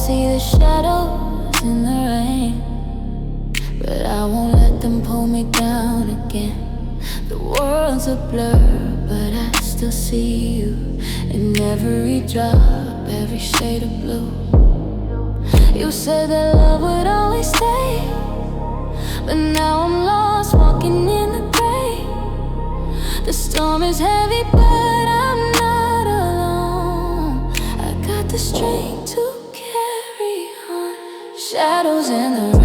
see the shadows in the rain, but I won't let them pull me down again. The world's a blur, but I still see you in every drop, every shade of blue. You said that love would always stay, but now I'm lost, walking in the gray. The storm is heavy, but I'm not alone. I got the strength to carry on. Shadows in the